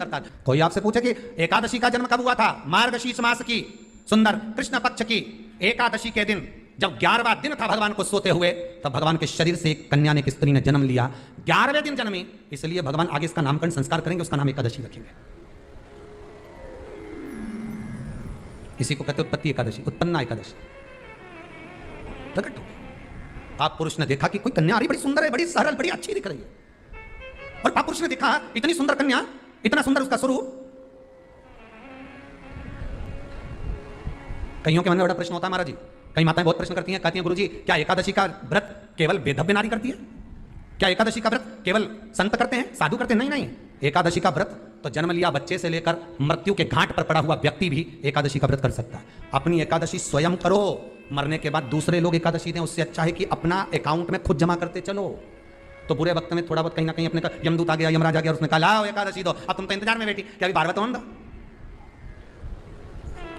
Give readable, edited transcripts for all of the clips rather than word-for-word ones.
सुंदरता। कोई आपसे पूछे कि एकादशी का जन्म कब हुआ था, मार्गशीर्ष मास की सुंदर कृष्ण पक्ष की एकादशी के दिन, जब 11वां दिन था भगवान को सोते हुए, तब भगवान के शरीर से एक कन्या ने, एक स्त्री ने जन्म लिया। 11वें दिन जन्मी, इसलिए भगवान आगे इसका नामकरण संस्कार करेंगे, उसका नाम एकादशी रखेंगे। इसी को कहते उत्पत्ति एकादशी, उत्पन्ना एकादशी। प्रकट हो पाप पुरुष ने देखा कि कोई कन्या आ रही, बड़ी सुंदर है, बड़ी सरल, बड़ी अच्छी दिख रही है। और पाप पुरुष ने देखा इतनी सुंदर कन्या, इतना सुंदर उसका स्वरूप। कईयों के मन में बड़ा प्रश्न होता है महाराज जी, कई माताएं बहुत प्रश्न करती हैं, कहती हैं गुरुजी क्या एकादशी का व्रत केवल वेदव्य नारी करती है? क्या एकादशी का व्रत केवल संत करते हैं, साधु करते हैं? नहीं नहीं, एकादशी का व्रत तो जन्म लिया बच्चे से लेकर मृत्यु के घाट पर पड़ा हुआ व्यक्ति भी एकादशी का व्रत कर सकता है। अपनी एकादशी स्वयं करो, मरने के बाद दूसरे लोग एकादशी दें, उससे अच्छा है कि अपना अकाउंट में खुद जमा करते चलो। तो बुरे वक्त में थोड़ा बहुत कहीं ना कहीं अपने यमदूत आ गया, यमराज आ गया, उसने कहा लाओ एकादशी दो, अब तुम तो इंतजार में बैठी कि अभी बारवा तो दो,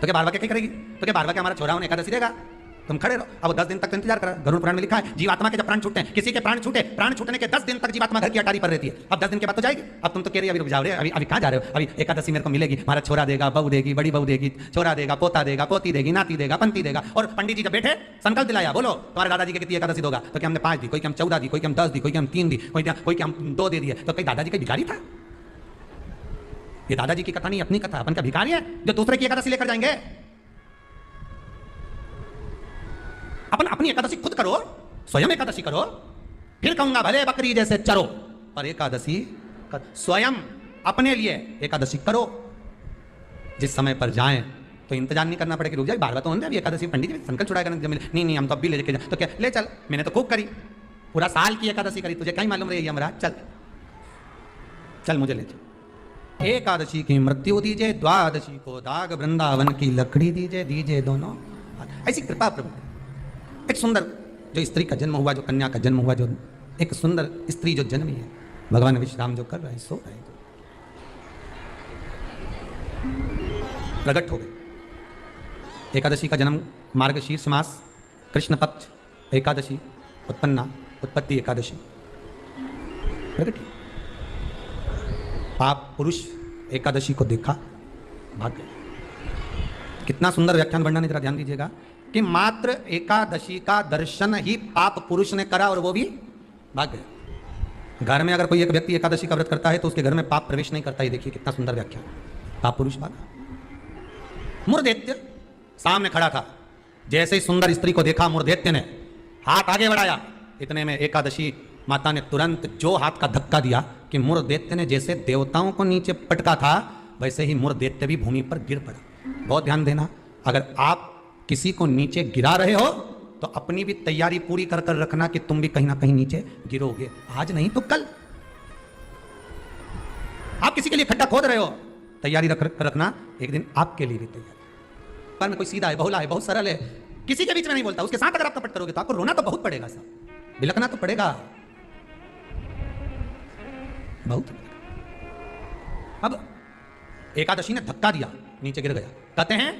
तो क्या बारवा क्या करेगी? तो क्या बारवा क्या हमारा छोरा उन्हें एकादशी देगा? तुम खड़े रहो। अब 10 दिन तक तो इंतजार करा। गरुड़ पुराण में लिखा है जीवात्मा के जब प्राण छूटते हैं, किसी के प्राण छूटे, प्राण छूटने के 10 दिन तक जीवात्मा घर की अटारी पर रहती है। अब 10 दिन के बाद तो जाएगी। अब तुम तो कह रही अभी रुक जाओ रे, अभी कहाँ जा रहे हो? अभी एकादशी मेरे को मिलेगी, हमारा छोरा देगा, बहू देगी, बड़ी बहू देगी, छोरा देगा, पोता देगा, पोती देगी, नाती देगा, पंती देगा। और पंडित जी जब बैठे संकल्प दिलाया, बोलो तुम्हारे दादाजी के कितनी एकादशी दोगा? तो क्या हमने 5 दी, कोई हम 14 दी, कोई हम 10 दी, कोई हम 3 दी, कोई हम 2 दे दिए। तो कहीं दादाजी का भिखारी था? ये दादाजी की कथा नहीं, अपनी कथा। अपन का भिखारी है जो दूसरे की एकादशी लेकर जाएंगे। अपन अपनी एकादशी खुद करो, स्वयं एकादशी करो, फिर कहूंगा भले बकरी जैसे चरो, पर एकादशी स्वयं अपने लिए एकादशी करो। जिस समय पर जाएं तो इंतजार नहीं करना पड़े कि रुक जाए, बार बार तो होंगे अभी एकादशी, पंडित जी संकल्प छुड़ाया करने, नहीं नहीं हम तो अब भी ले लेके जाए। तो क्या ले चल, मैंने तो खूब करी, पूरा साल की एकादशी करी, तुझे क्या मालूम रही हमारा? चल चल मुझे ले चल। एकादशी की मृत्यु दीजिए, द्वादशी को दाग वृंदावन की लकड़ी दीजिए, दीजिए दोनों। ऐसी कृपा प्रभु। एक सुंदर जो स्त्री का जन्म हुआ, जो कन्या का जन्म हुआ, जो एक सुंदर स्त्री जो जन्मी है, भगवान विश्राम जो कर रहे हैं, सो रहे हैं, प्रकट हो गए। एकादशी का जन्म मार्गशीर्ष मास कृष्ण पक्ष एकादशी, उत्पन्ना उत्पत्ति एकादशी प्रकट। पाप पुरुष एकादशी को देखा, भाग गए। कितना सुंदर व्याख्यान वर्णन है, जरा ध्यान दीजिएगा कि मात्र एकादशी का दर्शन ही पाप पुरुष ने करा और वो भी भाग गया। घर में अगर कोई एक व्यक्ति एकादशी का व्रत करता है तो उसके घर में पाप प्रवेश नहीं करता। ये देखिए कितना सुंदर व्याख्यान। पाप पुरुष भागा। मुरदैत्य सामने खड़ा था, जैसे ही सुंदर स्त्री को देखा मुरदैत्य ने हाथ आगे बढ़ाया, इतने में एकादशी माता ने तुरंत जो हाथ का धक्का दिया कि मुरदैत्य ने जैसे देवताओं को नीचे पटका था, वैसे ही मुरदैत्य भी भूमि पर गिर पड़ा। बहुत ध्यान देना, अगर आप किसी को नीचे गिरा रहे हो तो अपनी भी तैयारी पूरी कर कर रखना कि तुम भी कहीं ना कहीं नीचे गिरोगे, आज नहीं तो कल। आप किसी के लिए खड्डा खोद रहे हो, तैयारी रखना, एक दिन आपके लिए भी तैयारी। पर में कोई सीधा है, बहुला है, बहुत सरल है, किसी के बीच में नहीं बोलता, उसके साथ अगर आप कपट करोगे तो आपको रोना तो बहुत पड़ेगा, साहब बिलखना तो पड़ेगा बहुत। अब एकादशी ने धक्का दिया, नीचे गिर गया। कहते हैं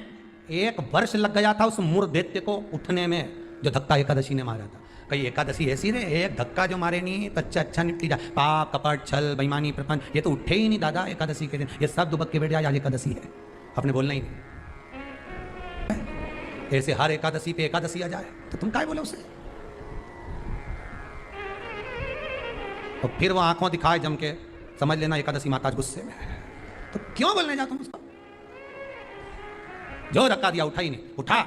1 वर्ष लग गया था उस मुरदैत्य को उठने में, जो धक्का एकादशी ने मारा था। कहीं एकादशी ऐसी रे, एक धक्का जो मारे नहीं तो अच्छा निपटी जाए। पाप कपट छल बेईमानी प्रपंच ये तो उठे ही नहीं दादा एकादशी के दिन, ये सब दुबक के बैठ जाए आज एकादशी है, अपने बोलना ही नहीं। ऐसे हर एकादशी पे एकादशी आ जाए तो तुम क्या बोले उसे? और फिर वो आंखों दिखाए जम के, समझ लेना एकादशी माता गुस्से में। तो क्यों बोलने जाता हूं उसको? जो धक्का दिया उठा ही नहीं, उठा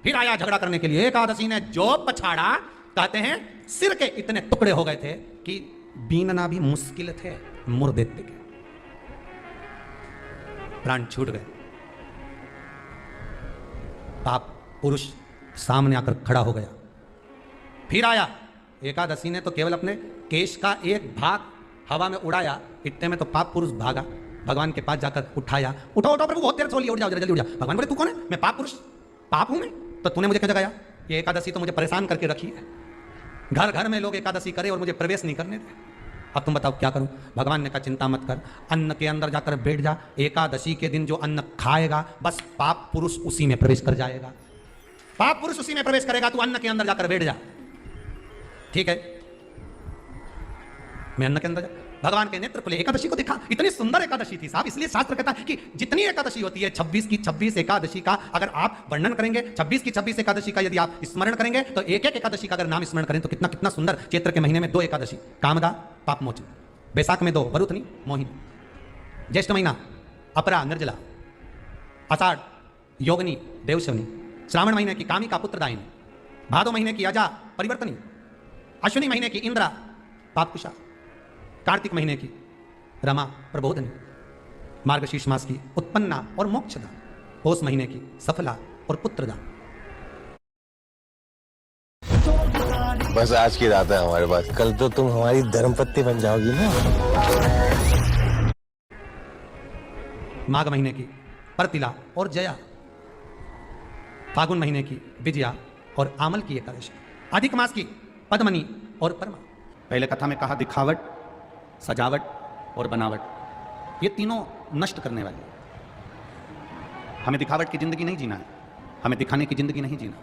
फिर आया झगड़ा करने के लिए। एकादशी ने जो पछाड़ा, कहते हैं सिर के इतने टुकड़े हो गए थे कि बीनना भी मुश्किल थे मुरदैत्य के, प्राण छूट गए। पाप पुरुष सामने आकर खड़ा हो गया, फिर आया। एकादशी ने तो केवल अपने केश का एक भाग हवा में उड़ाया, इतने में तो पाप पुरुष भागा, भगवान के पास जाकर उठाया। उठो उठो प्रभु, बहुत देर से उठ जाओ, जल्दी उठ जाओ। भगवान बोले तू कौन है? मैं पाप पुरुष, पाप हूं मैं, तो तूने मुझे क्या जगाया? ये एकादशी तो मुझे परेशान करके रखी है, घर घर में लोग एकादशी करे और मुझे प्रवेश नहीं करने दे। अब तुम बताओ क्या करूं? भगवान ने कहा चिंता मत कर, अन्न के अंदर जाकर बैठ जा। एकादशी के दिन जो अन्न खाएगा बस पाप पुरुष उसी में प्रवेश कर जाएगा, पाप पुरुष उसी में प्रवेश करेगा, तू अन्न के अंदर जाकर बैठ जा। ठीक है, मैं अन्न के अंदर जा, भगवान के नेत्र खुले, एकादशी को देखा, इतनी सुंदर एकादशी थी साहब। इसलिए शास्त्र कहता है कि जितनी एकादशी होती है 26 की 26 एकादशी का अगर आप वर्णन करेंगे, 26 की 26 एकादशी का यदि आप स्मरण करेंगे तो एक एक एकादशी का अगर नाम स्मरण करें तो कितना कितना सुंदर। चैत्र के महीने में 2 एकादशी, कामदा पापमोचन, बैसाख में 2 वरुथनी मोहिनी, ज्येष्ठ महीना अपरा निर्जला, आषाढ़ योगनी देवशवनी, श्रावण महीने की कामी का पुत्रदायिनी, भादो महीने की अजा परिवर्तनी, अश्विनी महीने की इंद्रा पापकुशा, कार्तिक महीने की रमा प्रबोधनी, मार्गशीर्ष मास की उत्पन्ना और मोक्षदा, पौष महीने की सफला और पुत्रदा। बस आज की रात है हमारे पास, कल तो तुम हमारी धर्मपत्नी बन जाओगी ना। माघ महीने की परतिला और जया, फागुन महीने की विजया और आमल की एकादशी, अधिक मास की पद्मनी और परमा। पहले कथा में कहा दिखावट, सजावट और बनावट, ये तीनों नष्ट करने वाले। हमें दिखावट की जिंदगी नहीं जीना है, हमें दिखाने की जिंदगी नहीं जीना।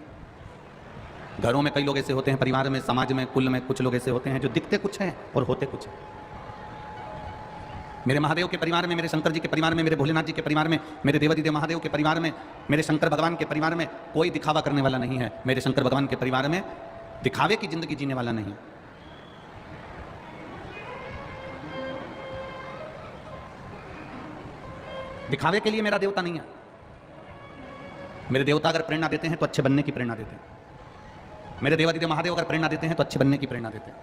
घरों में कई लोग ऐसे होते हैं, परिवार में, समाज में, कुल में कुछ लोग ऐसे होते हैं जो दिखते कुछ हैं और होते कुछ हैं। मेरे महादेव के परिवार में, मेरे शंकर जी के परिवार में, मेरे भोलेनाथ जी के परिवार में, मेरे देवादिदेव महादेव के परिवार में, मेरे शंकर भगवान के परिवार में कोई दिखावा करने वाला नहीं है। मेरे शंकर भगवान के परिवार में दिखावे की जिंदगी जीने वाला नहीं। दिखावे के लिए मेरा देवता नहीं है। मेरे देवता अगर प्रेरणा देते हैं तो अच्छे बनने की प्रेरणा देते हैं। मेरे देवादिदेव महादेव अगर प्रेरणा देते हैं तो अच्छे बनने की प्रेरणा देते हैं।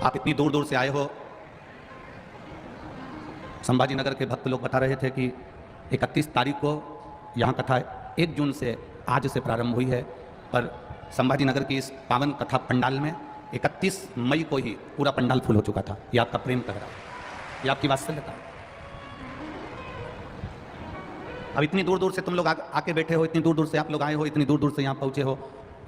आप इतनी दूर दूर से आए हो। संभाजी नगर के भक्त लोग बता रहे थे कि 31 तारीख को यहाँ कथा 1 जून से आज से प्रारंभ हुई है, पर संभाजी नगर की इस पावन कथा पंडाल में 31 मई को ही पूरा पंडाल फुल हो चुका था। ये आपका प्रेम कह रहा है, ये आपकी वात्सल्यता है। अब इतनी दूर दूर से तुम लोग आके बैठे हो, इतनी दूर दूर से आप लोग आए हो, इतनी दूर दूर से यहाँ पहुँचे हो,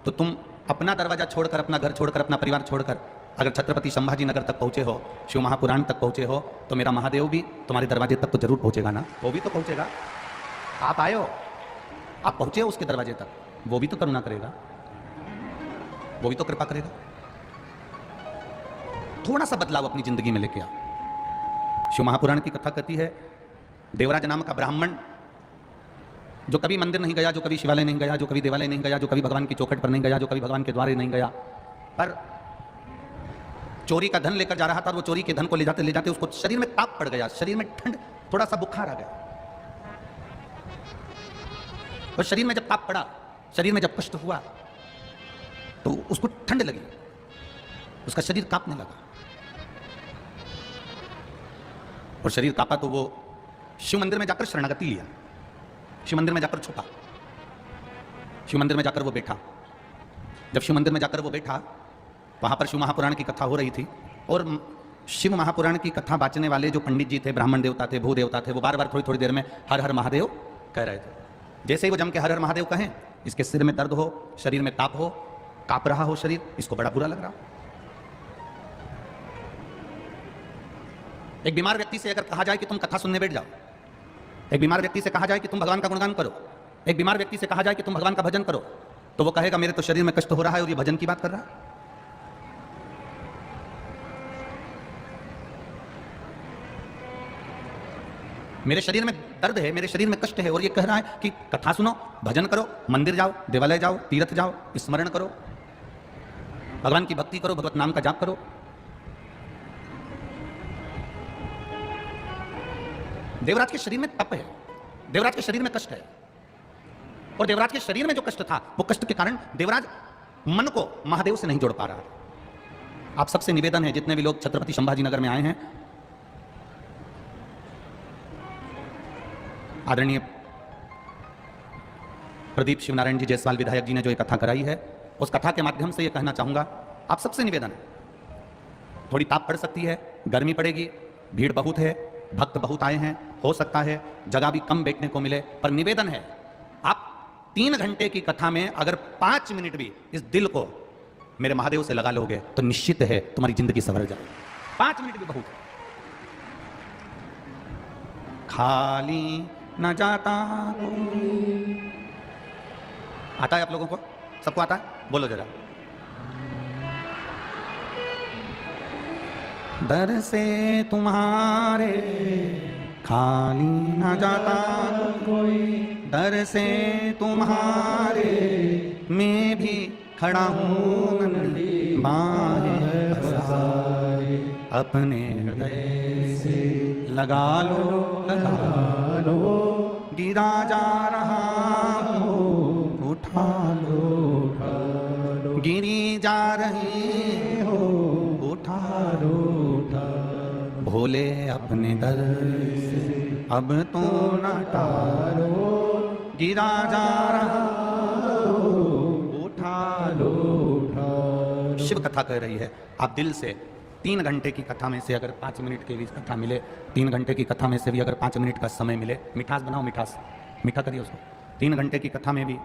तो तुम अपना दरवाजा छोड़कर, अपना घर छोड़कर, अपना परिवार छोड़कर अगर छत्रपति संभाजी नगर तक पहुँचे हो, शिव महापुराण तक पहुँचे हो, तो मेरा महादेव भी तुम्हारे दरवाजे तक तो जरूर पहुँचेगा ना। वो भी तो पहुँचेगा। आप आए हो, आप पहुँचे हो उसके दरवाजे तक, वो भी तो करुणा करेगा, वो भी तो कृपा करेगा। थोड़ा सा बदलाव अपनी जिंदगी में लेके आओ। शिव महापुराण की कथा कहती है, देवराज नाम का ब्राह्मण जो कभी मंदिर नहीं गया, जो कभी शिवालय नहीं गया, जो कभी देवालय नहीं गया, जो कभी भगवान की चौखट पर नहीं गया, जो कभी भगवान के द्वारे नहीं गया, पर चोरी का धन लेकर जा रहा था और वो चोरी के धन को ले जाते उसको शरीर में ताप पड़ गया, शरीर में ठंड, थोड़ा सा बुखार आ गया। और शरीर में जब ताप पड़ा, शरीर में जब कष्ट हुआ, तो उसको ठंड लगी, उसका शरीर कांपने लगा। और शरीर कांपा तो वो शिव मंदिर में जाकर शरणागति लिया, शिव मंदिर में जाकर छुपा, शिव मंदिर में जाकर वो बैठा। जब शिव मंदिर में जाकर वो बैठा, वहां पर शिव महापुराण की कथा हो रही थी, और शिव महापुराण की कथा बांचने वाले जो पंडित जी थे, ब्राह्मण देवता थे, भू देवता थे, वो बार बार थोड़ी थोड़ी देर में हर हर महादेव कह रहे थे। जैसे ही वो जम के हर हर महादेव कहें, इसके सिर में दर्द हो, शरीर में ताप हो, कांप रहा हो शरीर, इसको बड़ा बुरा लग रहा। एक बीमार व्यक्ति से अगर कहा जाए कि तुम कथा सुनने बैठ जाओ, एक बीमार व्यक्ति से कहा जाए कि तुम भगवान का गुणगान करो, एक बीमार व्यक्ति से कहा जाए कि तुम भगवान का भजन करो, तो वो कहेगा मेरे तो शरीर में कष्ट हो रहा है और ये भजन की बात कर रहा है। मेरे शरीर में दर्द है, मेरे शरीर में कष्ट है, और ये कह रहा है कि कथा सुनो, भजन करो, मंदिर जाओ, देवालय जाओ, तीर्थ जाओ, स्मरण करो, भगवान की भक्ति करो, भगवत नाम का जाप करो। देवराज के शरीर में तप है, देवराज के शरीर में कष्ट है, और देवराज के शरीर में जो कष्ट था, वो कष्ट के कारण देवराज मन को महादेव से नहीं जोड़ पा रहा। आप सबसे निवेदन है, जितने भी लोग छत्रपति संभाजी नगर में आए हैं, आदरणीय प्रदीप शिवनारायण जी जायसवाल विधायक जी ने जो ये कथा कराई है, उस कथा के माध्यम से ये कहना चाहूंगा, आप सबसे निवेदन है, थोड़ी ताप पड़ सकती है, गर्मी पड़ेगी, भीड़ बहुत है, भक्त बहुत आए हैं, हो सकता है जगह भी कम बैठने को मिले, पर निवेदन है, आप 3 घंटे की कथा में अगर 5 मिनट भी इस दिल को मेरे महादेव से लगा लोगे तो निश्चित है तुम्हारी जिंदगी संवर जाएगी। 5 मिनट भी बहुत है। खाली न जाता, आता है आप लोगों को? सबको आता है? बोलो जरा। दर से तुम्हारे खाली न जाता कोई, दर से तुम्हारे मैं भी खड़ा हूँ नंदी, बाहें पसारे अपने हृदय से लगा लो, गिरा जा रहा हो उठा लो, गिरी जा रही हो उठा लो, भोले अपने दर से अब तो न टालो, गिरा जा रहा हो उठा लो। शिव कथा कह रही है, आप दिल से 3 घंटे की कथा में से अगर 5 मिनट की भी कथा मिले, 3 घंटे की कथा में से भी अगर 5 मिनट का समय मिले, मिठास बनाओ, मिठास मीठा करिए उसको। 3 घंटे की कथा में भी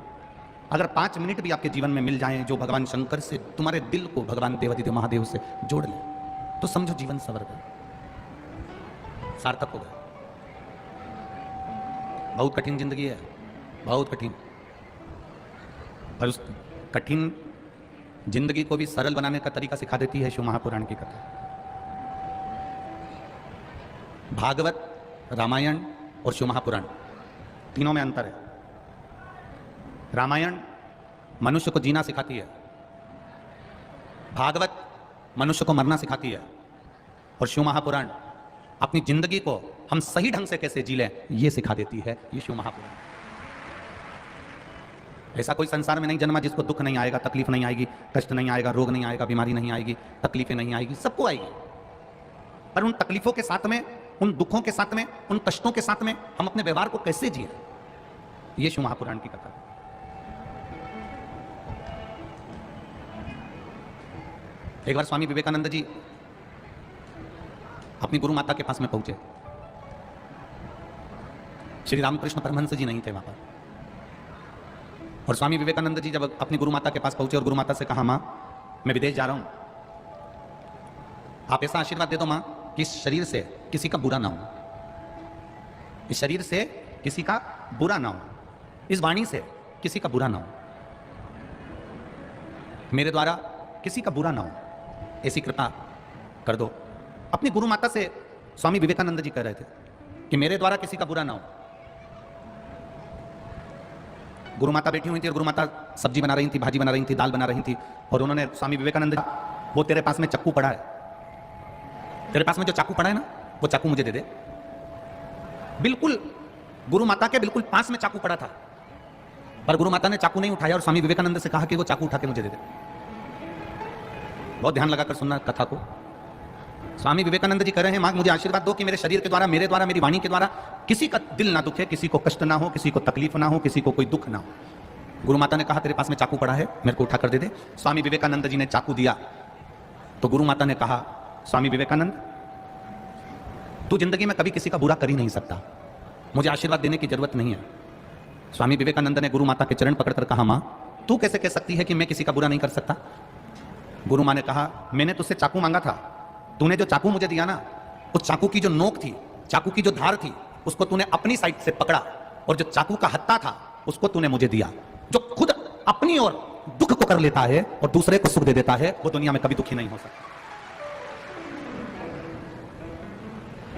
अगर 5 मिनट भी आपके जीवन में मिल जाएं, जो भगवान शंकर से तुम्हारे दिल को भगवान देवादिदेव महादेव से जोड़ ले, तो समझो जीवन सवर गया, सार्थक हो गया। बहुत कठिन जिंदगी है, बहुत कठिन, पर उस कठिन जिंदगी को भी सरल बनाने का तरीका सिखा देती है शिव महापुराण की कथा। भागवत, रामायण और शिव महापुराण तीनों में अंतर है। रामायण मनुष्य को जीना सिखाती है, भागवत मनुष्य को मरना सिखाती है, और शिव महापुराण अपनी जिंदगी को हम सही ढंग से कैसे जी लें ये सिखा देती है ये शिव महापुराण। ऐसा कोई संसार में नहीं जन्मा जिसको दुख नहीं आएगा, तकलीफ नहीं आएगी, कष्ट नहीं आएगा, रोग नहीं आएगा, बीमारी नहीं आएगी, तकलीफें नहीं आएगी, सबको आएगी। पर उन तकलीफों के साथ में, उन दुखों के साथ में, उन कष्टों के साथ में हम अपने व्यवहार को कैसे जिए, ये शिव महापुराण की कथा है। एक बार स्वामी विवेकानंद जी अपनी गुरु माता के पास में पहुंचे। श्री रामकृष्ण परमहंस जी नहीं थे वहां पर, और स्वामी विवेकानंद जी जब अपनी गुरु माता के पास पहुंचे और गुरु माता से कहा, मां मैं विदेश जा रहा हूं, आप ऐसा आशीर्वाद दे दो मां कि इस शरीर से किसी का बुरा ना हो, इस शरीर से किसी का बुरा ना हो, इस वाणी से किसी का बुरा ना हो, मेरे द्वारा किसी का बुरा ना हो, ऐसी कृपा कर दो। अपनी गुरु माता से स्वामी विवेकानंद जी कह रहे थे कि मेरे द्वारा किसी का बुरा ना हो। गुरु माता बैठी हुई थी और गुरु माता सब्जी बना रही थी, भाजी बना रही थी, दाल बना रही थी, और उन्होंने स्वामी विवेकानंद जी, वो तेरे पास में चक्कू पड़ा है, तेरे पास में जो चाकू पड़ा है ना, वो चाकू मुझे दे दे। बिल्कुल गुरु माता के बिल्कुल पास में चाकू पड़ा था, पर गुरु माता ने चाकू नहीं उठाया और स्वामी विवेकानंद से कहा कि वो चाकू उठा के मुझे दे दे। बहुत ध्यान लगाकर सुनना कथा को। स्वामी विवेकानंद जी कह रहे हैं, मां मुझे आशीर्वाद दो कि मेरे शरीर के द्वारा, मेरे द्वारा, मेरी वाणी के द्वारा किसी का दिल ना दुखे, किसी को कष्ट ना हो, किसी को तकलीफ ना हो, किसी को कोई दुख ना हो। गुरु माता ने कहा तेरे पास में चाकू पड़ा है, मेरे को उठा कर दे दे। स्वामी विवेकानंद जी ने चाकू दिया तो गुरु माता ने कहा, स्वामी विवेकानंद तू जिंदगी में कभी किसी का बुरा कर ही नहीं सकता, मुझे आशीर्वाद देने की जरूरत नहीं है। स्वामी विवेकानंद ने गुरु माता के चरण पकड़कर कहा, मां तू कैसे कह सकती है कि मैं किसी का बुरा नहीं कर सकता। गुरु मां ने कहा, मैंने तुझसे चाकू मांगा था, तूने जो चाकू मुझे दिया ना, उस चाकू की जो नोक थी, चाकू की जो धार थी, उसको तूने अपनी साइड से पकड़ा, और जो चाकू का हत्था था उसको तूने मुझे दिया। जो खुद अपनी ओर दुख को कर लेता है और दूसरे को सुख दे देता है, वो दुनिया में कभी दुखी नहीं हो सकता।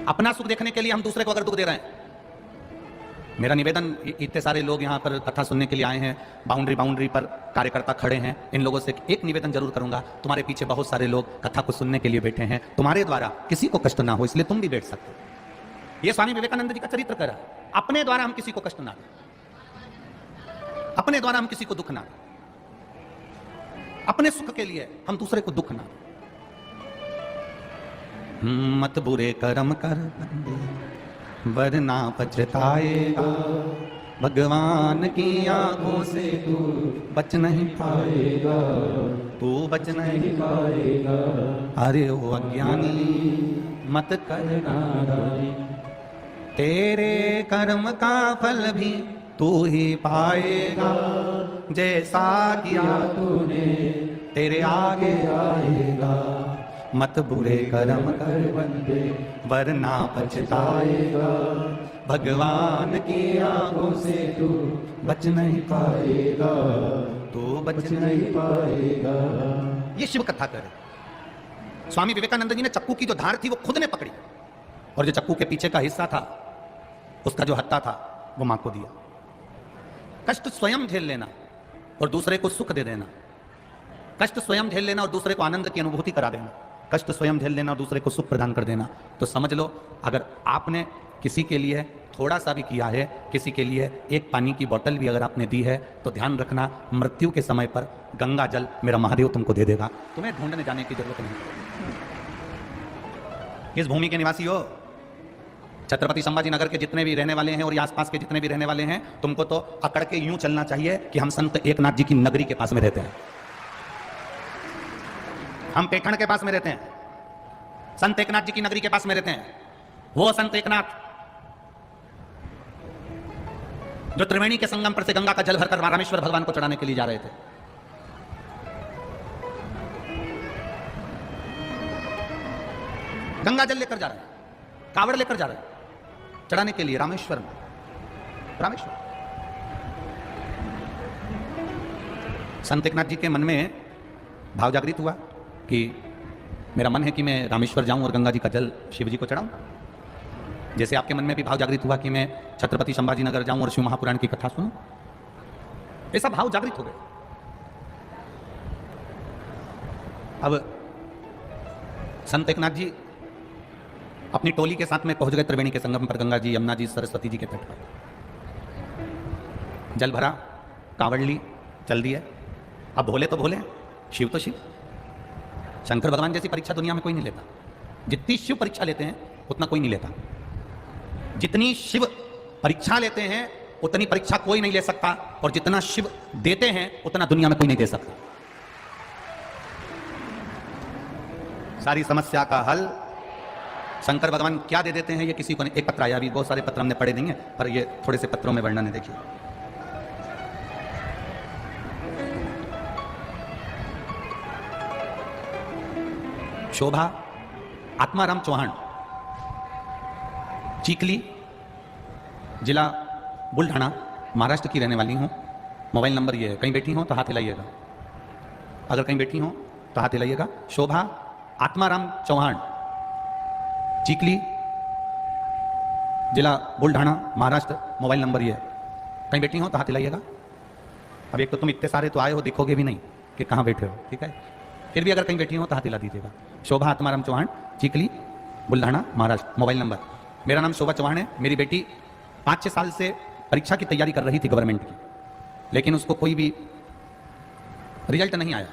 अपना सुख देखने के लिए हम दूसरे को अगर दुख दे रहे हैं, मेरा निवेदन, इतने सारे लोग यहाँ पर कथा सुनने के लिए आए हैं, बाउंड्री पर कार्यकर्ता खड़े हैं, इन लोगों से एक निवेदन जरूर करूंगा, तुम्हारे पीछे बहुत सारे लोग कथा को सुनने के लिए बैठे हैं, तुम्हारे द्वारा किसी को कष्ट ना हो इसलिए तुम भी बैठ सकते हो। ये स्वामी विवेकानंद जी का चरित्र कह रहा है, अपने द्वारा हम किसी को कष्ट ना दें, अपने द्वारा हम किसी को दुख ना दें, अपने सुख के लिए हम दूसरे को दुख ना दें। मत बुरे कर्म कर बंदे वरना पछताएगा, भगवान की आंखों से तू बच नहीं पाएगा, तू बच नहीं पाएगा। अरे ओ अज्ञानी मत करना, तेरे कर्म का फल भी तू ही पाएगा, जैसा किया तूने तेरे आगे आएगा। मत बुरे कर्म कर बंदे वरना पछताएगा, भगवान की आंखों से तू बच नहीं पाएगा, तू बच नहीं पाएगा। ये शिव कथा करे। स्वामी विवेकानंद जी ने चक्कू की जो धार थी वो खुद ने पकड़ी, और जो चक्कू के पीछे का हिस्सा था, उसका जो हत्ता था, वो मां को दिया। कष्ट स्वयं झेल लेना और दूसरे को सुख दे देना, कष्ट स्वयं झेल लेना और दूसरे को आनंद की अनुभूति करा देना, कष्ट स्वयं झेल लेना और दूसरे को सुख प्रदान कर देना। तो समझ लो, अगर आपने किसी के लिए थोड़ा सा भी किया है, किसी के लिए एक पानी की बोतल भी अगर आपने दी है, तो ध्यान रखना, मृत्यु के समय पर गंगा जल मेरा महादेव तुमको दे देगा, तुम्हें ढूंढने जाने की जरूरत नहीं। किस भूमि के निवासी हो? छत्रपति संभाजी नगर के जितने भी रहने वाले हैं और ये आसपास के जितने भी रहने वाले हैं, तुमको तो अकड़ के यूं चलना चाहिए कि हम संत एकनाथ जी की नगरी के पास में रहते हैं, हम पेठण के पास में रहते हैं, संत एकनाथ जी की नगरी के पास में रहते हैं। वो संत एकनाथ जो त्रिवेणी के संगम पर से गंगा का जल भरकर रामेश्वर भगवान को चढ़ाने के लिए जा रहे थे। गंगा जल लेकर जा रहे हैं, कावड़ लेकर जा रहे हैं चढ़ाने के लिए रामेश्वर में। रामेश्वर, संत एकनाथ जी के मन में भाव जागृत हुआ कि मेरा मन है कि मैं रामेश्वर जाऊं और गंगा जी का जल शिव जी को चढ़ाऊं। जैसे आपके मन में भी भाव जागृत हुआ कि मैं छत्रपति संभाजी नगर जाऊं और शिव महापुराण की कथा सुनूं, ऐसा भाव जागृत हो गया। अब संत एकनाथ जी अपनी टोली के साथ में पहुंच गए त्रिवेणी के संगम पर, गंगा जी, यमुना जी, सरस्वती जी के तट पर। जल भरा, कावड़ ली, चल दिए। अब भोले तो भोले, शिव तो शिव। शंकर भगवान जैसी परीक्षा दुनिया में कोई नहीं लेता। जितनी शिव परीक्षा लेते हैं उतना कोई नहीं लेता। जितनी शिव परीक्षा लेते हैं उतनी परीक्षा कोई नहीं ले सकता, और जितना शिव देते हैं उतना दुनिया में कोई नहीं दे सकता। सारी समस्या का हल शंकर भगवान क्या दे देते हैं ये किसी को नहीं। एक पत्र आया, अभी बहुत सारे पत्र हमने पढ़े नहीं है, पर ये थोड़े से पत्रों में वर्णन है, देखिए। शोभा आत्माराम चौहान, चीकली, जिला बुल्ढाना, महाराष्ट्र की रहने वाली हूं। मोबाइल नंबर ये है, कहीं बैठी हो तो हाथ हिलाइएगा, अगर कहीं बैठी हो तो हाथ हिलाइएगा। शोभा आत्माराम चौहान, चीकली, जिला बुल्ढाना, महाराष्ट्र, मोबाइल नंबर ये है, कहीं बैठी हो तो हाथ हिलाइएगा। अब एक तो तुम इतने सारे तो आए हो, दिखोगे भी नहीं कि कहाँ बैठे हो, ठीक है, फिर भी अगर कहीं बैठी हो तो हाथ हिला दीजिएगा। शोभा आत्माराम चौहान, चीकली, बुल्ढाना, महाराष्ट्र, मोबाइल नंबर। मेरा नाम शोभा चौहान है। मेरी बेटी 5-6 साल से परीक्षा की तैयारी कर रही थी गवर्नमेंट की, लेकिन उसको कोई भी रिजल्ट नहीं आया।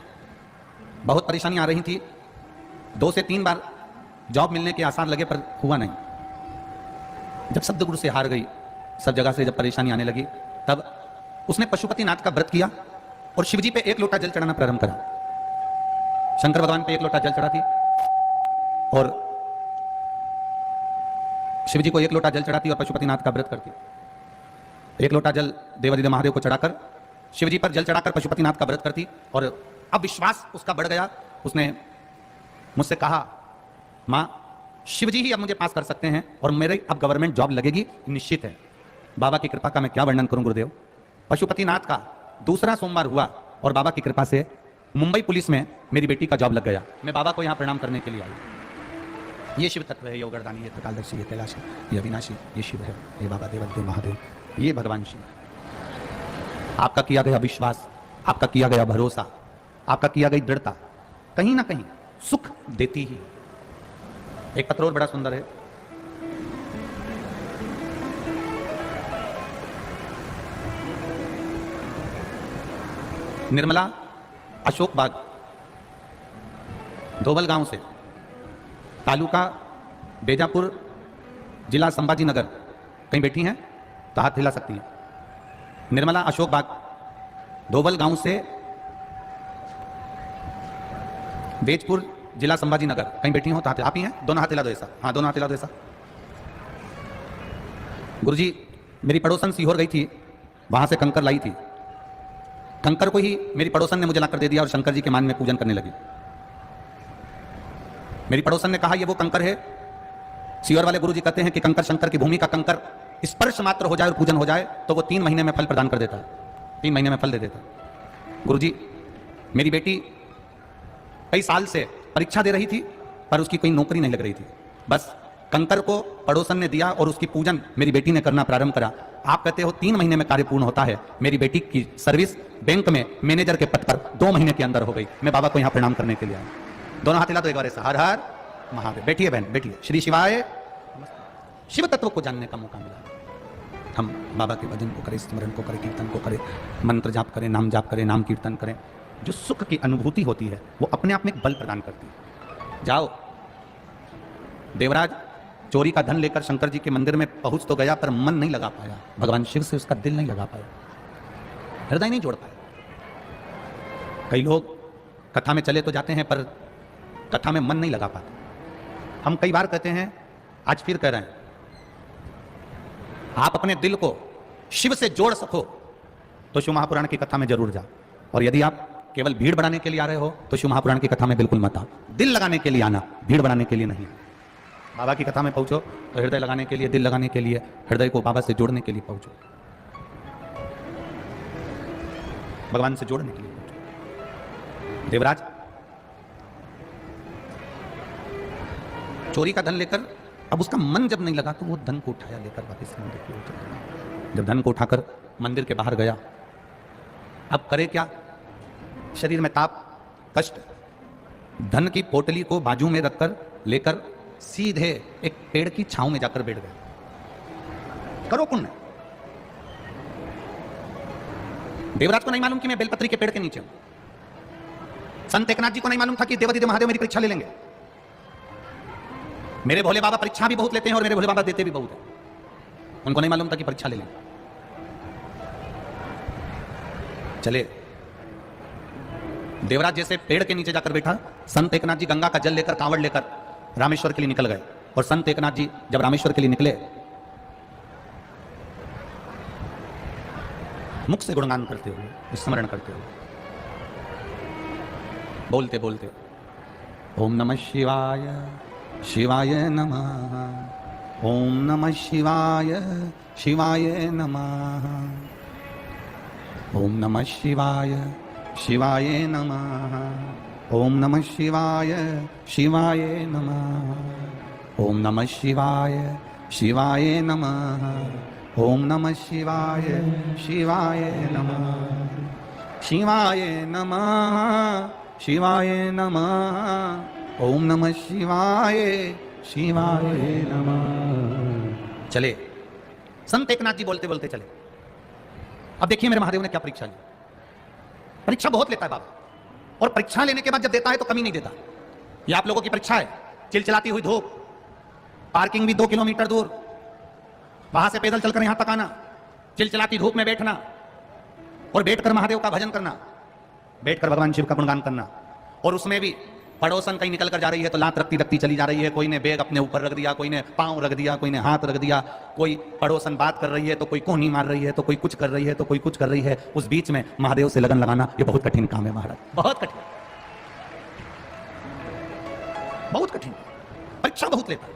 बहुत परेशानी आ रही थी, 2 से 3 बार जॉब मिलने के आसार लगे, पर हुआ नहीं। जब सद्गुरु से हार गई, सब जगह से जब परेशानी आने लगी, तब उसने पशुपतिनाथ का व्रत किया और शिवजी पे 1 लोटा जल चढ़ाना प्रारंभ करा। शंकर भगवान पे 1 लोटा जल चढ़ाती और शिवजी को 1 लोटा जल चढ़ाती और पशुपतिनाथ का व्रत करती। 1 लोटा जल देवादिदेव महादेव को चढ़ाकर, शिवजी पर जल चढ़ाकर पशुपतिनाथ का व्रत करती। और अब विश्वास उसका बढ़ गया। उसने मुझसे कहा, माँ, शिवजी ही अब मुझे पास कर सकते हैं और मेरे अब गवर्नमेंट जॉब लगेगी निश्चित है। बाबा की कृपा का मैं क्या वर्णन करूं गुरुदेव। पशुपतिनाथ का दूसरा सोमवार हुआ और बाबा की कृपा से मुंबई पुलिस में मेरी बेटी का जॉब लग गया। मैं बाबा को यहाँ प्रणाम करने के लिए आई। ये शिव तत्व है, ये उगरदानी, ये त्रिकालदर्शी, ये कैलाशी, ये अविनाशी, ये शिव है, ये बाबा देवदेव महादेव, ये भगवान शिव। आपका किया गया विश्वास, आपका किया गया भरोसा, आपका किया गई दृढ़ता कहीं ना कहीं सुख देती ही। एक पत्र और बड़ा सुंदर है। निर्मला अशोक बाग, धोबल गांव से, तालुका बेजापुर, जिला संभाजी नगर, कहीं बैठी हैं तो हाथ हिला सकती हैं। निर्मला अशोक बाग, धोबल गांव से, बेजपुर, जिला संभाजी नगर, कहीं बैठी हो तो हाथ, आप ही हैं, दोनों हाथ हिला दो ऐसा। हाँ, दोनों हाथ हिला दो ऐसा। गुरुजी, मेरी पड़ोसन सीहोर गई थी, वहां से कंकर लाई थी। कंकर को ही मेरी पड़ोसन ने मुझे लाकर दे दिया और शंकर जी के मान में पूजन करने लगी। मेरी पड़ोसन ने कहा, ये वो कंकर है। सीहोर वाले गुरुजी कहते हैं कि कंकर शंकर की भूमि का कंकर स्पर्श मात्र हो जाए और पूजन हो जाए तो वो 3 महीने में फल प्रदान कर देता है, 3 महीने में फल दे देता है। गुरुजी, मेरी बेटी कई साल से परीक्षा दे रही थी पर उसकी कोई नौकरी नहीं लग रही थी। बस कंकर को पड़ोसन ने दिया और उसकी पूजन मेरी बेटी ने करना प्रारंभ करा। आप कहते हो 3 महीने में कार्य पूर्ण होता है, मेरी बेटी की सर्विस बैंक में मैनेजर के पद पर 2 महीने के अंदर हो गई। मैं बाबा को यहाँ प्रणाम करने के लिए आया। दोनों हाथ हिला दो एक बार ऐसा, हर हर महादेव। बैठिए बहन, बैठिए। श्री शिवाय। शिव तत्व को जानने का मौका मिला। हम बाबा के भजन को करें, स्मरण को करें, कीर्तन को करें, मंत्र जाप करें, नाम जाप करें, नाम कीर्तन करें। जो सुख की अनुभूति होती है वो अपने आप में एक बल प्रदान करती है। जाओ, देवराज चोरी का धन लेकर शंकर जी के मंदिर में पहुंच तो गया, पर मन नहीं लगा पाया। भगवान शिव से उसका दिल नहीं लगा पाया, हृदय नहीं जोड़ पाया। कई लोग कथा में चले तो जाते हैं, पर कथा में मन नहीं लगा पाते। हम कई बार कहते हैं, आज फिर कह रहे हैं, आप अपने दिल को शिव से जोड़ सको तो शिव महापुराण की कथा में जरूर जाओ। और यदि आप केवल भीड़ बढ़ाने के लिए आ रहे हो तो शिव महापुराण की कथा में बिल्कुल मत आओ। दिल लगाने के लिए आना, भीड़ बढ़ाने के लिए नहीं। बाबा की कथा में पहुंचो तो हृदय लगाने के लिए, दिल लगाने के लिए, हृदय को बाबा से जोड़ने के लिए पहुंचो, भगवान से जोड़ने के लिए पहुंचो। देवराज चोरी का धन लेकर, अब उसका मन जब नहीं लगा तो वो धन को उठाया, लेकर वापस मंदिर की ओर चला गया। जब धन को उठाकर मंदिर के बाहर गया, अब करे क्या? शरीर में ताप, कष्ट, धन की पोटली को बाजू में रखकर लेकर सीधे एक पेड़ की छांव में जाकर बैठ गए। करो पुण्य। देवराज को नहीं मालूम कि मैं बेलपत्री के पेड़ के नीचे हूं। संत एकनाथ जी को नहीं मालूम था कि देवादिदेव महादेव मेरी परीक्षा ले लेंगे। मेरे भोले बाबा परीक्षा भी बहुत लेते हैं और मेरे भोले बाबा देते भी बहुत है। उनको नहीं मालूम था कि परीक्षा ले लेंगे। चले, देवराज जैसे पेड़ के नीचे जाकर बैठा, संत एकनाथ जी गंगा का जल लेकर, कांवड़ लेकर रामेश्वर के लिए निकल गए। और संत एकनाथ जी जब रामेश्वर के लिए निकले, मुख से गुणगान करते हुए, स्मरण करते हुए, बोलते बोलते, ओम नमः शिवाय, शिवाय नमः, ओम नमः शिवाय, शिवाय नमः, ओम नमः शिवाय, शिवाय नमः, ओम नमः शिवाय, शिवाय नमः, ओम नमः शिवाय, शिवाय नमः, ओम नमः शिवाय, शिवाय नमः, शिवाय नमः, शिवाय नमः, ओम नमः शिवाय, शिवाय नमः। चले, संत एकनाथ जी बोलते बोलते चले। अब देखिए मेरे महादेव ने क्या परीक्षा ली। परीक्षा बहुत लेता है बाबा, और परीक्षा लेने के बाद जब देता है तो कमी नहीं देता। ये आप लोगों की परीक्षा है। चिलचिलाती हुई धूप, पार्किंग भी 2 किलोमीटर दूर, वहां से पैदल चलकर यहां तक आना, चिलचिलाती धूप में बैठना और बैठकर महादेव का भजन करना, बैठकर भगवान शिव का गुणगान करना। और उसमें भी पड़ोसन कहीं निकल कर जा रही है तो लात रखती रखती चली जा रही है। कोई ने बैग अपने ऊपर रख दिया, कोई ने पांव रख दिया, कोई ने हाथ रख दिया, कोई पड़ोसन बात कर रही है तो कोई कोहनी मार रही है, तो कोई कुछ कर रही है तो कोई कुछ कर रही है। उस बीच में महादेव से लगन लगाना ये बहुत कठिन काम है महाराज, बहुत कठिन, बहुत कठिन। परीक्षा बहुत लेता है।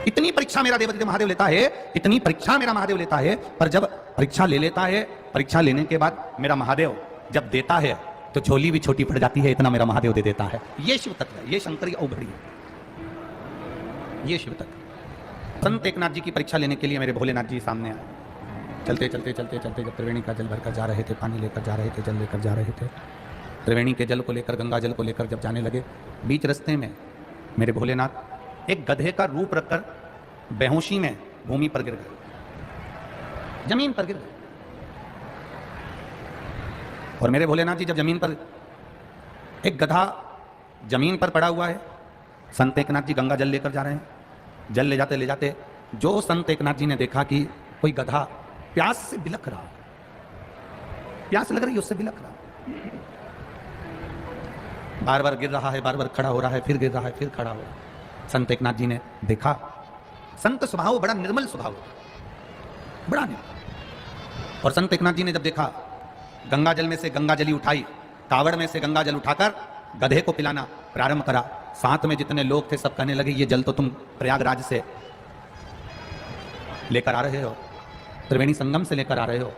इतनी परीक्षा मेरा देवादिदेव महादेव लेता है, इतनी परीक्षा मेरा महादेव लेता है। पर जब परीक्षा ले लेता है, परीक्षा लेने के बाद मेरा महादेव जब देता है तो झोली भी छोटी पड़ जाती है, इतना मेरा महादेव दे देता है। ये शिव तत्व है, ये शंकरी औघड़ी है, ये शिव तत्व। संत एकनाथ जी की परीक्षा लेने के लिए मेरे भोलेनाथ जी सामने आए। चलते चलते चलते चलते जब त्रिवेणी का जल भरकर जा रहे थे, पानी लेकर जा रहे थे, जल लेकर जा रहे थे, त्रिवेणी के जल को लेकर, गंगा जल को लेकर जब जाने लगे, बीच रास्ते में मेरे भोलेनाथ एक गधे का रूप रखकर बेहोशी में भूमि पर गिर गए, जमीन पर गिर गए। और मेरे भोलेनाथ जी जब जमीन पर, एक गधा जमीन पर पड़ा हुआ है, संत एकनाथ जी गंगा जल लेकर जा रहे हैं। जल ले जाते जो संत एकनाथ जी ने देखा कि कोई गधा प्यास से बिलख रहा, प्यास लग रही है उससे बिलख रहा, बार बार गिर रहा है, बार बार खड़ा हो रहा है, फिर गिर रहा है, फिर खड़ा हो रहा है। संत एकनाथ जी ने देखा, संत स्वभाव बड़ा निर्मल स्वभाव, बड़ा निर्मल। और संत एकनाथ जी ने जब देखा, गंगा जल में से गंगा जली उठाई, कावड़ में से गंगा जल उठाकर गधे को पिलाना प्रारंभ करा। साथ में जितने लोग थे सब कहने लगे, ये जल तो तुम प्रयागराज से लेकर आ रहे हो, त्रिवेणी संगम से लेकर आ रहे हो,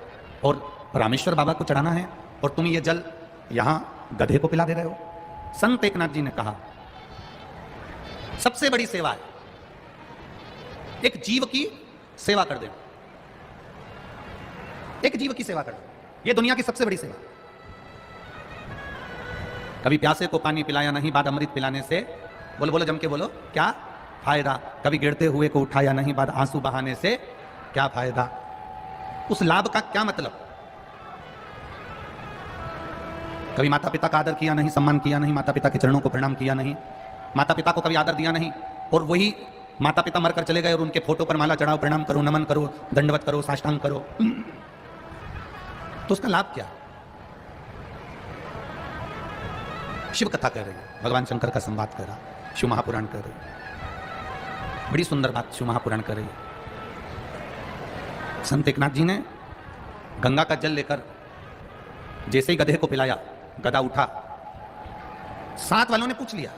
और रामेश्वर बाबा को चढ़ाना है, और तुम ये जल यहाँ गधे को पिला दे रहे हो। संत एकनाथ जी ने कहा, सबसे बड़ी सेवा है एक जीव की सेवा कर देना, एक जीव की सेवा कर देना, यह दुनिया की सबसे बड़ी सेवा। कभी प्यासे को पानी पिलाया नहीं, बाद अमृत पिलाने से, बोलो बोलो जम के बोलो, क्या फायदा? कभी गिरते हुए को उठाया नहीं, बाद आंसू बहाने से क्या फायदा? उस लाभ का क्या मतलब? कभी माता पिता का आदर किया नहीं, सम्मान किया नहीं, माता पिता के चरणों को प्रणाम किया नहीं, माता पिता को कभी आदर दिया नहीं, और वही माता पिता मरकर चले गए और उनके फोटो पर माला चढ़ाओ, प्रणाम करो, नमन करो, दंडवत करो, साष्टांग करो, तो उसका लाभ क्या? शिव कथा कह रही है, भगवान शंकर का संवाद कर रहा, शिव महापुराण कर रही है, बड़ी सुंदर बात शिव महापुराण कर रही है। संत एकनाथ जी ने गंगा का जल लेकर जैसे ही गधे को पिलाया, गधा उठा, साथ वालों ने पूछ लिया,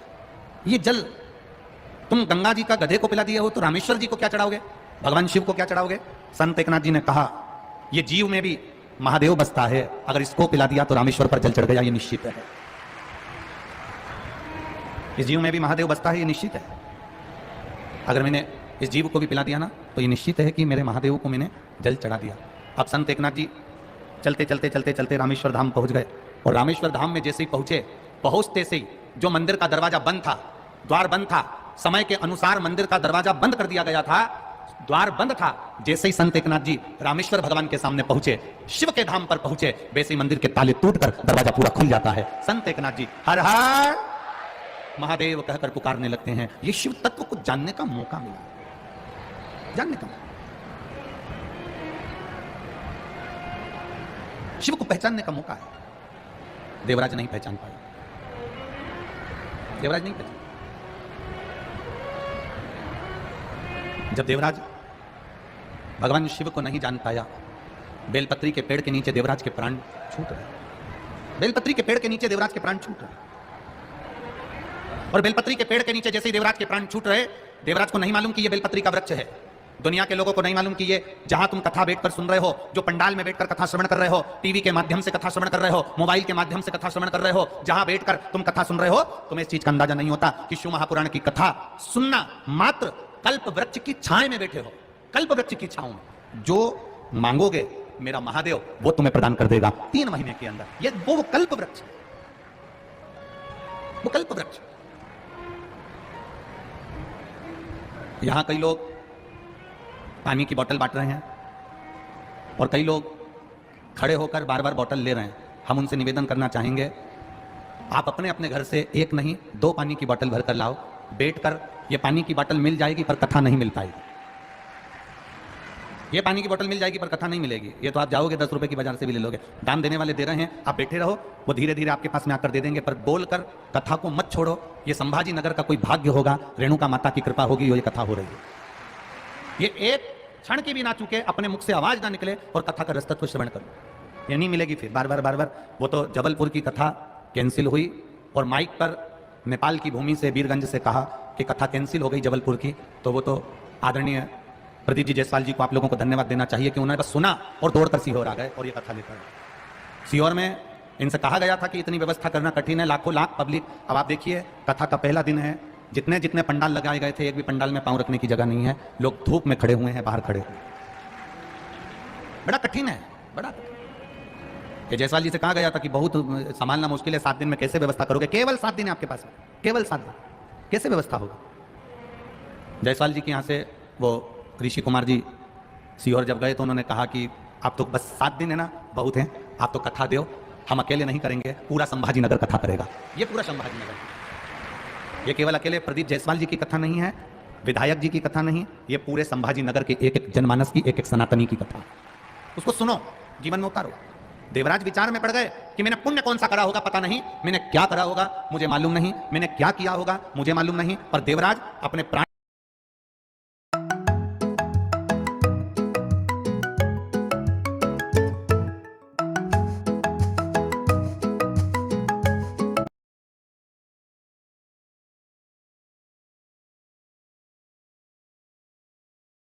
ये जल तुम गंगा जी का गधे को पिला दिए हो तो रामेश्वर जी को क्या चढ़ाओगे, भगवान शिव को क्या चढ़ाओगे? संत एकनाथ जी ने कहा, ये जीव में भी महादेव बसता है, अगर इसको पिला दिया तो रामेश्वर पर जल चढ़ गया, ये निश्चित है। इस जीव में भी महादेव बसता है, ये निश्चित है। अगर मैंने इस जीव को भी पिला दिया ना, तो ये निश्चित है कि मेरे महादेव को मैंने जल चढ़ा दिया। अब संत एकनाथ जी चलते चलते चलते चलते रामेश्वर धाम पहुंच गए, और रामेश्वर धाम में जैसे ही पहुंचे, पहुंचते से ही जो मंदिर का दरवाजा बंद था, द्वार बंद था, समय के अनुसार मंदिर का दरवाजा बंद कर दिया गया था, द्वार बंद था, जैसे ही संत एकनाथ जी रामेश्वर भगवान के सामने पहुंचे, शिव के धाम पर पहुंचे, वैसे ही मंदिर के ताले टूटकर दरवाजा पूरा खुल जाता है। संत एकनाथ जी हर हर महादेव कहकर पुकारने लगते हैं। ये शिव तत्व को जानने का मौका मिला, जानने का, शिव को पहचानने का मौका है। देवराज नहीं पहचान पाया, देवराज नहीं पहचान। जब देवराज भगवान शिव को नहीं जान पाया, बेलपत्री के पेड़ के नीचे देवराज के प्राण छूट रहे, बेलपत्री के पेड़ के नीचे देवराज के प्राण छूट रहे, और बेलपत्री के पेड़ के नीचे जैसे ही देवराज के प्राण छूट रहे, देवराज को नहीं मालूम कि यह बेलपत्री का वृक्ष है। दुनिया के लोगों को नहीं मालूम कि ये जहां तुम कथा बैठकर सुन रहे हो, जो पंडाल में बैठकर कथा श्रवण कर रहे हो, टीवी के माध्यम से कथा श्रवण कर रहे हो, मोबाइल के माध्यम से कथा श्रवण कर रहे हो, जहां बैठकर तुम कथा सुन रहे हो, तुम्हें इस चीज का अंदाजा नहीं होता कि शिव महापुराण की कथा सुनना मात्र कल्प वृक्ष की छाए में बैठे हो, कल्प वृक्ष की छाओं में जो मांगोगे मेरा महादेव वो तुम्हें प्रदान कर देगा 3 महीने के अंदर। ये वो कल्प वृक्ष, वो कल्प वृक्ष। यहां कई लोग पानी की बोतल बांट रहे हैं, और कई लोग खड़े होकर बार बार बोतल ले रहे हैं। हम उनसे निवेदन करना चाहेंगे, आप अपने अपने घर से 1 नहीं 2 पानी की बोतल भरकर लाओ, बैठकर ये पानी की बोतल मिल जाएगी पर कथा नहीं मिल पाएगी। ये पानी की बोतल मिल जाएगी पर कथा नहीं मिलेगी। ये तो आप जाओगे 10 रुपए की बाजार से भी ले लोगे, दान देने वाले दे रहे हैं, आप बैठे रहो, वो धीरे धीरे आपके पास में आकर दे देंगे, पर बोलकर कथा को मत छोड़ो। ये संभाजी नगर का कोई भाग्य होगा, रेणुका माता की कृपा होगी, ये कथा हो रही है। ये एक क्षण की भी ना चूके, अपने मुख से आवाज ना निकले, और कथा का रसतत्व श्रवण करो, ये नहीं मिलेगी फिर बार बार। वो तो जबलपुर की कथा कैंसिल हुई, और माइक पर नेपाल की भूमि से, वीरगंज से कहा कि कथा कैंसिल हो गई जबलपुर की, तो वो तो आदरणीय प्रदीप जी जायसवाल जी को आप लोगों को धन्यवाद देना चाहिए कि उन्होंने बस सुना और दौड़कर सीहोर आ गए और ये कथा लेकर। सीहोर में इनसे कहा गया था कि इतनी व्यवस्था करना कठिन है, लाखों लाख पब्लिक। अब आप देखिए, कथा का पहला दिन है, जितने जितने पंडाल लगाए गए थे, एक भी पंडाल में पांव रखने की जगह नहीं है, लोग धूप में खड़े हुए हैं, बाहर खड़े हुए। बड़ा कठिन है, बड़ा कठिन। जायसवाल जी से कहा गया था कि बहुत संभालना मुश्किल है, 7 दिन में कैसे व्यवस्था करोगे? केवल 7 दिन है आपके पास, केवल 7 दिन, कैसे व्यवस्था होगा? जायसवाल जी के यहाँ से वो ऋषि कुमार जी सीहोर जब गए तो उन्होंने कहा कि आप तो बस 7 दिन है ना, बहुत हैं, आप तो कथा दो, हम अकेले नहीं करेंगे, पूरा संभाजी नगर कथा करेगा। ये पूरा संभाजी नगर, ये केवल अकेले प्रदीप जायसवाल जी की कथा नहीं है, विधायक जी की कथा नहीं, ये पूरे संभाजी नगर के एक एक जनमानस की, एक एक सनातनी की कथा। उसको सुनो, जीवन में उतारो। देवराज विचार में पड़ गए कि मैंने पुण्य कौन सा करा होगा पता नहीं, मैंने क्या करा होगा मुझे मालूम नहीं, मैंने क्या किया होगा मुझे मालूम नहीं, पर देवराज अपने प्राण